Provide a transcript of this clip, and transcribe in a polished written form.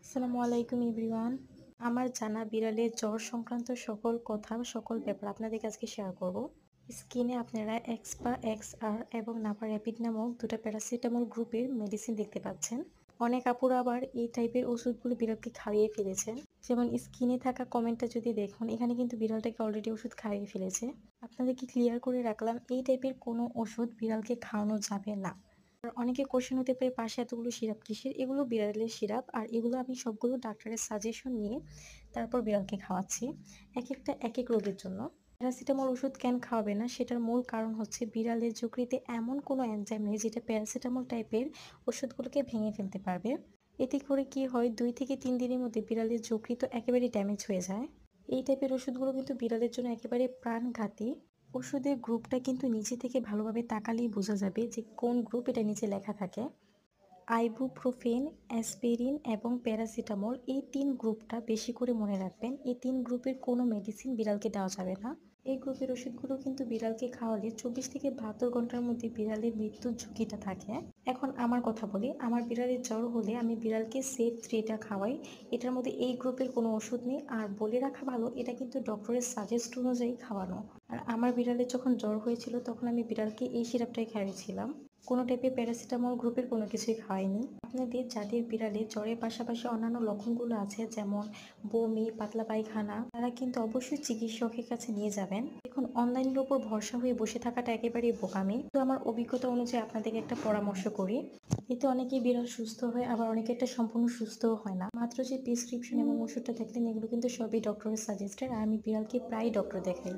আসসালামু আলাইকুম এভরিওয়ান। আমার জানা বিড়ালের জ্বর সংক্রান্ত সকল কথা সকল ব্যাপার আপনাদেরকে আজকে শেয়ার করব। স্ক্রিনে আপনারা এক্সপা এক্সআর এবং নাভা র্যাপিড নামক দুটো প্যারাসিটামল গ্রুপের মেডিসিন দেখতে পাচ্ছেন। অনেক আপুরা আবার এই টাইপের ওষুধগুলো বিড়ালকে খাইয়ে ফেলেছেন। যেমন স্ক্রিনে থাকা কমেন্টটা যদি দেখুন, এখানে কিন্তু বিড়ালটাকে অলরেডি ওষুধ খাইয়ে ফেলেছে। আপনাদেরকে ক্লিয়ার করে রাখলাম, এই টাইপের কোনো ওষুধ বিড়ালকে খাওয়ানো যাবে না। আর অনেকে কোশ্চেন হতে পারে পাশে এতগুলো সিরাপ কিসের? এগুলো বিড়ালের সিরাপ, আর এগুলো আমি সবগুলো ডাক্তারের সাজেশন নিয়ে তারপর বিড়ালকে খাওয়াচ্ছি, এক একটা এক এক রোগের জন্য। প্যারাসিটামল ওষুধ কেন খাওয়াবে না, সেটার মূল কারণ হচ্ছে বিড়ালের যকৃতে এমন কোনো এনজাইম নেই যেটা প্যারাসিটামল টাইপের ওষুধগুলোকে ভেঙে ফেলতে পারবে। এতে করে কি হয়, 2 থেকে 3 দিনের মধ্যে বিড়ালের যকৃত একেবারে ড্যামেজ হয়ে যায়। এই টাইপের ওষুধগুলো কিন্তু বিড়ালের জন্য একেবারে প্রাণঘাতী। ওষুধের গ্রুপটা কিন্তু নিচে থেকে ভালোভাবে তাকালেই বোঝা যাবে যে কোন গ্রুপ, এটা নিচে লেখা থাকে। আইবুপ্রোফেন, অ্যাসপিরিন এবং প্যারাসিটামল, এই 3 গ্রুপটা বেশি করে মনে রাখবেন। এই 3 গ্রুপের কোনো মেডিসিন বিড়ালকে দেওয়া যাবে না। এই গ্রুপের ওষুধগুলো কিন্তু বিড়ালকে খাওয়ালে 24 থেকে 72 ঘন্টার মধ্যে বিড়ালের মৃত্যুর ঝুঁকিটা থাকে। এখন আমার কথা বলি, আমার বিড়ালের জ্বর হলে আমি বিড়ালকে সেফ 3টা খাওয়াই। এটার মধ্যে এই গ্রুপের কোনো ওষুধ নেই। আর বলে রাখা ভালো, এটা কিন্তু ডক্টরের সাজেস্ট অনুযায়ী খাওয়ানো। আর আমার বিড়ালের যখন জ্বর হয়েছিল তখন আমি বিড়ালকে এই সিরাপটাই খাইয়েছিলাম। কোনো টাইপের প্যারাসিটামল গ্রুপের কোনো কিছুই খাওয়াইনি। আপনাদের যাদের বিড়ালে জ্বরের পাশাপাশি অন্যান্য লক্ষণগুলো আছে, যেমন বমি, পাতলা পায়খানা, তারা কিন্তু অবশ্যই চিকিৎসকের কাছে নিয়ে যাবেন। এখন অনলাইনের উপর ভরসা হয়ে বসে থাকাটা একেবারেই বোকামি। তো আমার অভিজ্ঞতা অনুযায়ী আপনাদেরকে একটা পরামর্শ করি। এতে অনেকেই বিড়াল সুস্থ হয়, আবার অনেকে একটা সম্পূর্ণ সুস্থও হয় না। মাত্র যে প্রেসক্রিপশন এবং ওষুধটা দেখলেন, এগুলো কিন্তু সবই ডক্টরের সাজেস্টেড, আর আমি বিড়ালকে প্রায় ডক্টর দেখাই।